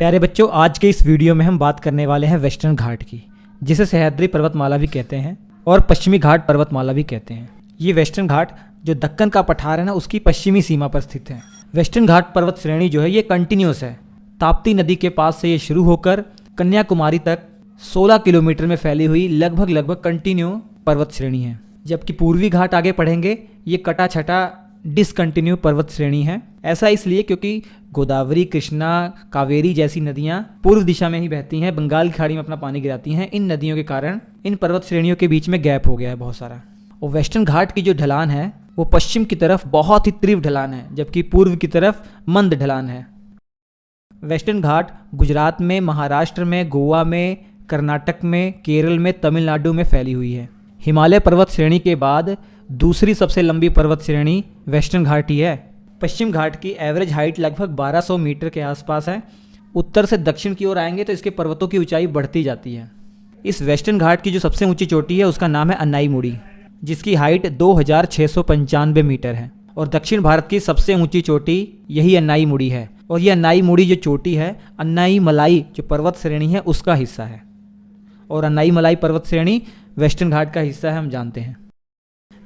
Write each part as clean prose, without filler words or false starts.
प्यारे बच्चों, आज के इस वीडियो में हम बात करने वाले हैं वेस्टर्न घाट की, जिसे सह्याद्री पर्वतमाला भी कहते हैं और पश्चिमी घाट पर्वतमाला भी कहते हैं। ये वेस्टर्न घाट जो दक्कन का पठार है ना, उसकी पश्चिमी सीमा पर स्थित है। वेस्टर्न घाट पर्वत श्रेणी जो है ये कंटिन्यूस है। ताप्ती नदी के पास से ये शुरू होकर कन्याकुमारी तक 16 किलोमीटर में फैली हुई लगभग कंटिन्यू पर्वत श्रेणी है। जबकि पूर्वी घाट आगे पढ़ेंगे, ये कटा छटा डिसकंटिन्यू पर्वत श्रेणी है। ऐसा इसलिए क्योंकि गोदावरी, कृष्णा, कावेरी जैसी नदियां पूर्व दिशा में ही बहती हैं, बंगाल की खाड़ी में अपना पानी गिराती हैं। इन नदियों के कारण इन पर्वत श्रेणियों के बीच में गैप हो गया है बहुत सारा। और वेस्टर्न घाट की जो ढलान है वो पश्चिम की तरफ बहुत ही तीव्र ढलान है, जबकि पूर्व की तरफ मंद ढलान है। वेस्टर्न घाट गुजरात में, महाराष्ट्र में, गोवा में, कर्नाटक में, केरल में, तमिलनाडु में फैली हुई है। हिमालय पर्वत श्रेणी के बाद दूसरी सबसे लंबी पर्वत श्रेणी वेस्टर्न घाट ही है। पश्चिम घाट की एवरेज हाइट लगभग 1200 मीटर के आसपास है। उत्तर से दक्षिण की ओर आएंगे तो इसके पर्वतों की ऊंचाई बढ़ती जाती है। इस वेस्टर्न घाट की जो सबसे ऊंची चोटी है उसका नाम है अन्नाईमुड़ी, जिसकी हाइट 2695 मीटर है। और दक्षिण भारत की सबसे ऊंची चोटी यही अन्नाईमुड़ी है। और ये अन्नाईमुड़ी जो चोटी है, अन्नाईमलाई जो पर्वत श्रेणी है उसका हिस्सा है। और अन्नाईमलाई पर्वत श्रेणी वेस्टर्न घाट का हिस्सा है, हम जानते हैं।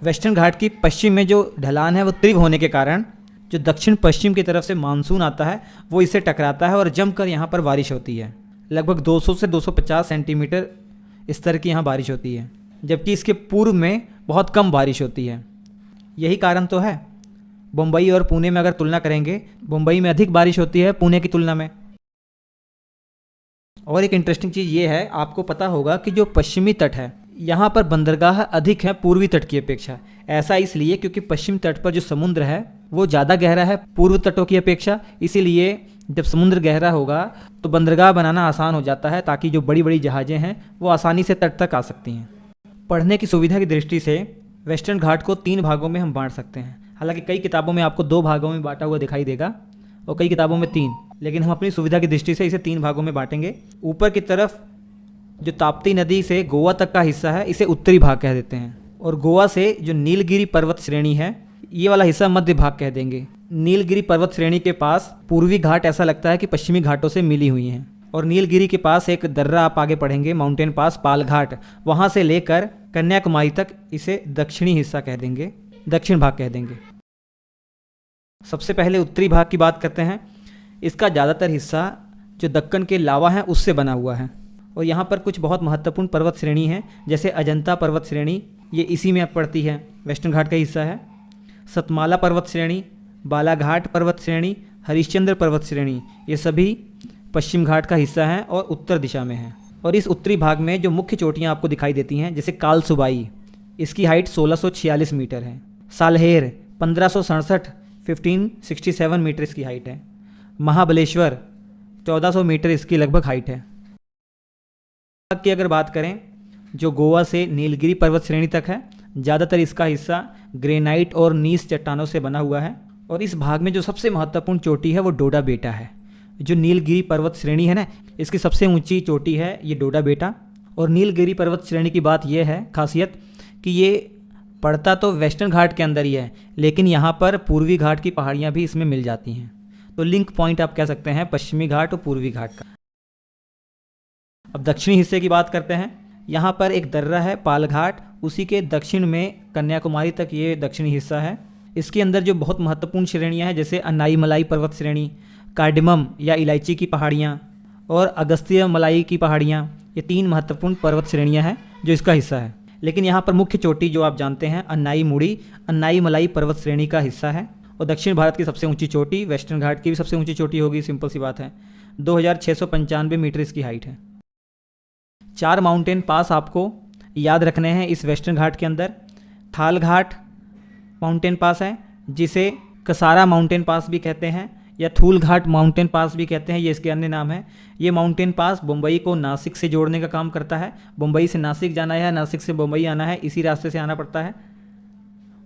वेस्टर्न घाट की पश्चिम में जो ढलान है वो तीव्र होने के कारण जो दक्षिण पश्चिम की तरफ से मानसून आता है वो इससे टकराता है और जमकर यहाँ पर बारिश होती है। लगभग 200 से 250 सेंटीमीटर इस तरह की यहाँ बारिश होती है, जबकि इसके पूर्व में बहुत कम बारिश होती है। यही कारण तो है, मुंबई और पुणे में अगर तुलना करेंगे, मुंबई में अधिक बारिश होती है पुणे की तुलना में। और एक इंटरेस्टिंग चीज़ ये है, आपको पता होगा कि जो पश्चिमी तट है यहाँ पर बंदरगाह अधिक है पूर्वी तट की अपेक्षा। ऐसा इसलिए क्योंकि पश्चिम तट पर जो समुद्र है वो ज़्यादा गहरा है पूर्व तटों की अपेक्षा। इसीलिए जब समुद्र गहरा होगा तो बंदरगाह बनाना आसान हो जाता है, ताकि जो बड़ी बड़ी जहाज़ें हैं वो आसानी से तट तक आ सकती हैं। पढ़ने की सुविधा की दृष्टि से वेस्टर्न घाट को 3 भागों में हम बांट सकते हैं। हालांकि कई किताबों में आपको 2 भागों में बांटा हुआ दिखाई देगा और कई किताबों में 3, लेकिन हम अपनी सुविधा की दृष्टि से इसे 3 भागों में बांटेंगे। ऊपर की तरफ जो ताप्ती नदी से गोवा तक का हिस्सा है इसे उत्तरी भाग कह देते हैं। और गोवा से जो नीलगिरी पर्वत श्रेणी है ये वाला हिस्सा मध्य भाग कह देंगे। नीलगिरी पर्वत श्रेणी के पास पूर्वी घाट ऐसा लगता है कि पश्चिमी घाटों से मिली हुई हैं। और नीलगिरी के पास एक दर्रा आप आगे पढ़ेंगे, माउंटेन पास पाल घाट, वहाँ से लेकर कन्याकुमारी तक इसे दक्षिणी हिस्सा कह देंगे, दक्षिण भाग कह देंगे। सबसे पहले उत्तरी भाग की बात करते हैं। इसका ज़्यादातर हिस्सा जो दक्कन के लावा है उससे बना हुआ है। और यहाँ पर कुछ बहुत महत्वपूर्ण पर्वत श्रेणी हैं, जैसे अजंता पर्वत श्रेणी, ये इसी में पड़ती है, वेस्टर्न घाट का हिस्सा है। सतमाला पर्वत श्रेणी, बालाघाट पर्वत श्रेणी, हरिश्चंद्र पर्वत श्रेणी, ये सभी पश्चिम घाट का हिस्सा हैं और उत्तर दिशा में हैं। और इस उत्तरी भाग में जो मुख्य चोटियाँ आपको दिखाई देती हैं, जैसे कालसुबाई, इसकी हाइट 1646 मीटर है। सालहेर 1567 1567 मीटर इसकी हाइट है। महाबलेश्वर 1400 मीटर इसकी लगभग हाइट है। की अगर बात करें, जो गोवा से नीलगिरी पर्वत श्रेणी तक है, ज़्यादातर इसका हिस्सा ग्रेनाइट और नीस चट्टानों से बना हुआ है। और इस भाग में जो सबसे महत्वपूर्ण चोटी है वो डोडा बेटा है। जो नीलगिरी पर्वत श्रेणी है ना, इसकी सबसे ऊंची चोटी है ये डोडा बेटा। और नीलगिरी पर्वत श्रेणी की बात यह है खासियत कि ये पड़ता तो वेस्टर्न घाट के अंदर ही है, लेकिन यहाँ पर पूर्वी घाट की पहाड़ियाँ भी इसमें मिल जाती हैं। तो लिंक पॉइंट आप कह सकते हैं पश्चिमी घाट और पूर्वी घाट का। अब दक्षिणी हिस्से की बात करते हैं। यहाँ पर एक दर्रा है पाल घाट, उसी के दक्षिण में कन्याकुमारी तक ये दक्षिणी हिस्सा है। इसके अंदर जो बहुत महत्वपूर्ण श्रेणियाँ हैं, जैसे अन्नाईमलाई पर्वत श्रेणी, कार्डमम या इलायची की पहाड़ियाँ और अगस्त्य मलाई की पहाड़ियाँ, ये 3 महत्वपूर्ण पर्वत श्रेणियाँ हैं जो इसका हिस्सा है। लेकिन यहाँ पर मुख्य चोटी जो आप जानते हैं अन्नाईमुड़ी, अन्नाईमलाई पर्वत श्रेणी का हिस्सा है। और दक्षिण भारत की सबसे ऊँची चोटी, वेस्टर्न घाट की भी सबसे ऊँची चोटी होगी, सिंपल सी बात है। 2695 मीटर इसकी हाइट है। 4 माउंटेन पास आपको याद रखने हैं इस वेस्टर्न घाट के अंदर। थाल घाट माउंटेन पास है, जिसे कसारा माउंटेन पास भी कहते हैं या थूल घाट माउंटेन पास भी कहते हैं, ये इसके अन्य नाम है। ये माउंटेन पास मुंबई को नासिक से जोड़ने का काम करता है। मुंबई से नासिक जाना है, नासिक से मुंबई आना है, इसी रास्ते से आना पड़ता है।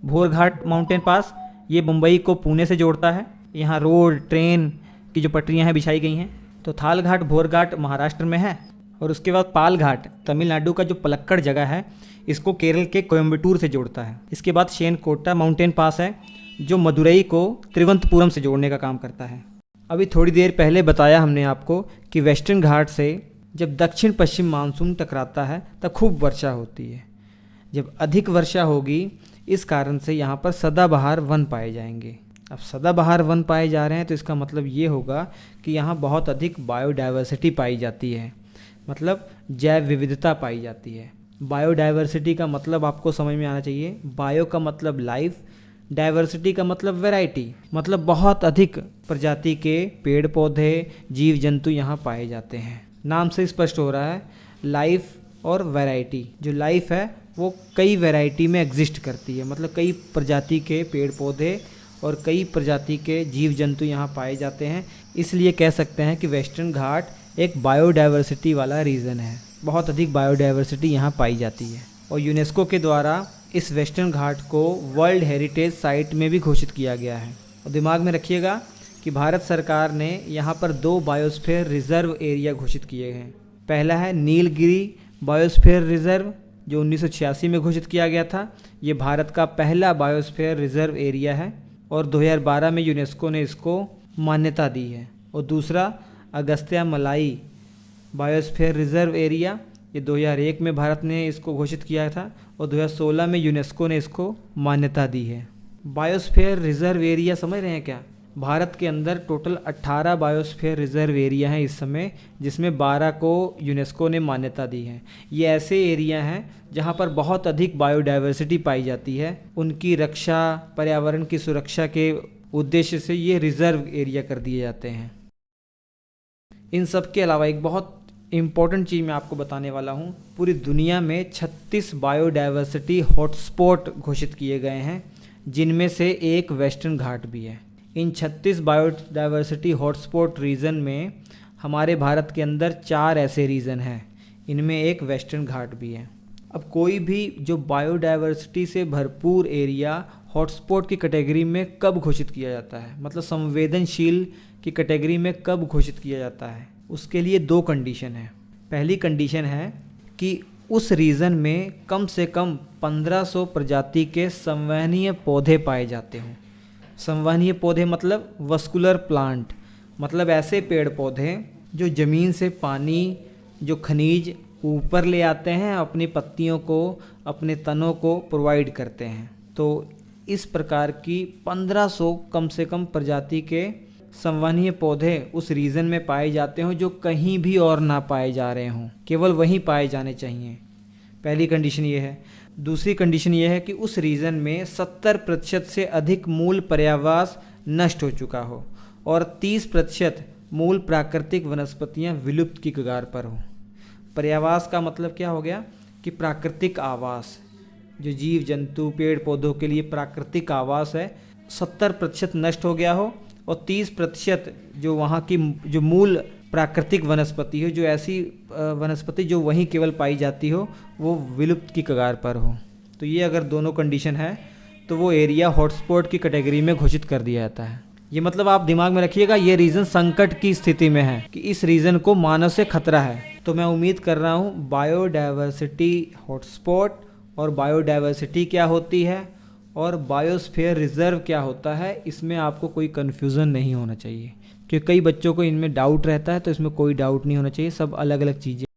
भोर घाट माउंटेन पास, ये मुंबई को पुणे से जोड़ता है। यहाँ रोड, ट्रेन की जो पटरियाँ हैं बिछाई गई हैं। तो थाल घाट, भोर घाट महाराष्ट्र में है। और उसके बाद पाल घाट तमिलनाडु का जो पलक्कड़ जगह है, इसको केरल के कोयम्बटूर से जोड़ता है। इसके बाद शेनकोटा माउंटेन पास है, जो मदुरई को त्रिवंतपुरम से जोड़ने का काम करता है। अभी थोड़ी देर पहले बताया हमने आपको कि वेस्टर्न घाट से जब दक्षिण पश्चिम मानसून टकराता है तब खूब वर्षा होती है। जब अधिक वर्षा होगी इस कारण से यहाँ पर सदाबहार वन पाए जाएंगे। अब सदाबहार वन पाए जा रहे हैं तो इसका मतलब ये होगा कि यहाँ बहुत अधिक बायोडाइवर्सिटी पाई जाती है, मतलब जैव विविधता पाई जाती है। बायोडाइवर्सिटी का मतलब आपको समझ में आना चाहिए। बायो का मतलब लाइफ, डाइवर्सिटी का मतलब वैरायटी, मतलब बहुत अधिक प्रजाति के पेड़ पौधे जीव जंतु यहाँ पाए जाते हैं। नाम से स्पष्ट हो रहा है लाइफ और वैरायटी। जो लाइफ है वो कई वैरायटी में एग्जिस्ट करती है, मतलब कई प्रजाति के पेड़ पौधे और कई प्रजाति के जीव जंतु यहाँ पाए जाते हैं। इसलिए कह सकते हैं कि वेस्टर्न घाट एक बायोडाइवर्सिटी वाला रीजन है। बहुत अधिक बायोडाइवर्सिटी यहाँ पाई जाती है और यूनेस्को के द्वारा इस वेस्टर्न घाट को वर्ल्ड हेरिटेज साइट में भी घोषित किया गया है। और दिमाग में रखिएगा कि भारत सरकार ने यहाँ पर 2 बायोस्फीयर रिजर्व एरिया घोषित किए हैं। पहला है नीलगिरी बायोस्फीयर रिजर्व जो 1986 में घोषित किया गया था। ये भारत का पहला बायोस्फीयर रिजर्व एरिया है और 2012 में यूनेस्को ने इसको मान्यता दी है। और दूसरा अगस्त्या मलाई बायोस्फीयर रिजर्व एरिया, ये 2001 में भारत ने इसको घोषित किया था और 2016 में यूनेस्को ने इसको मान्यता दी है। बायोस्फीयर रिजर्व एरिया समझ रहे हैं क्या? भारत के अंदर टोटल 18 बायोस्फीयर रिजर्व एरिया हैं इस समय, जिसमें 12 को यूनेस्को ने मान्यता दी है। ये ऐसे एरिया हैं जहाँ पर बहुत अधिक बायोडाइवर्सिटी पाई जाती है। उनकी रक्षा, पर्यावरण की सुरक्षा के उद्देश्य से ये रिजर्व एरिया कर दिए जाते हैं। इन सब के अलावा एक बहुत इम्पॉर्टेंट चीज़ मैं आपको बताने वाला हूँ। पूरी दुनिया में 36 बायोडाइवर्सिटी हॉटस्पॉट घोषित किए गए हैं, जिनमें से एक वेस्टर्न घाट भी है। इन 36 बायोडाइवर्सिटी हॉटस्पॉट रीजन में हमारे भारत के अंदर 4 ऐसे रीजन हैं, इनमें एक वेस्टर्न घाट भी है। अब कोई भी जो बायोडाइवर्सिटी से भरपूर एरिया हॉटस्पॉट की कैटेगरी में कब घोषित किया जाता है, मतलब संवेदनशील की कैटेगरी में कब घोषित किया जाता है, उसके लिए 2 कंडीशन है। पहली कंडीशन है कि उस रीजन में कम से कम 1500 प्रजाति के संवहनीय पौधे पाए जाते हों। संवहनीय पौधे मतलब वस्कुलर प्लांट, मतलब ऐसे पेड़ पौधे जो ज़मीन से पानी, जो खनिज ऊपर ले आते हैं, अपनी पत्तियों को, अपने तनों को प्रोवाइड करते हैं। तो इस प्रकार की 1500 कम से कम प्रजाति के संवहनीय पौधे उस रीजन में पाए जाते हों जो कहीं भी और ना पाए जा रहे हों, केवल वहीं पाए जाने चाहिए। पहली कंडीशन ये है। दूसरी कंडीशन ये है कि उस रीजन में 70% से अधिक मूल पर्यावास नष्ट हो चुका हो और 30% मूल प्राकृतिक वनस्पतियां विलुप्त की कगार पर हो। पर्यावास का मतलब क्या हो गया कि प्राकृतिक आवास, जो जीव जंतु पेड़ पौधों के लिए प्राकृतिक आवास है, 70% नष्ट हो गया हो और 30% जो वहाँ की जो मूल प्राकृतिक वनस्पति हो, जो ऐसी वनस्पति जो वहीं केवल पाई जाती हो, वो विलुप्त की कगार पर हो। तो ये अगर दोनों कंडीशन है तो वो एरिया हॉटस्पॉट की कैटेगरी में घोषित कर दिया जाता है। ये मतलब आप दिमाग में रखिएगा, ये रीजन संकट की स्थिति में है कि इस रीजन को मानव से खतरा है। तो मैं उम्मीद कर रहा हूँ बायोडाइवर्सिटी हॉटस्पॉट और बायोडाइवर्सिटी क्या होती है और बायोस्फीयर रिजर्व क्या होता है, इसमें आपको कोई कन्फ्यूज़न नहीं होना चाहिए, क्योंकि कई बच्चों को इनमें डाउट रहता है। तो इसमें कोई डाउट नहीं होना चाहिए, सब अलग अलग चीज़ें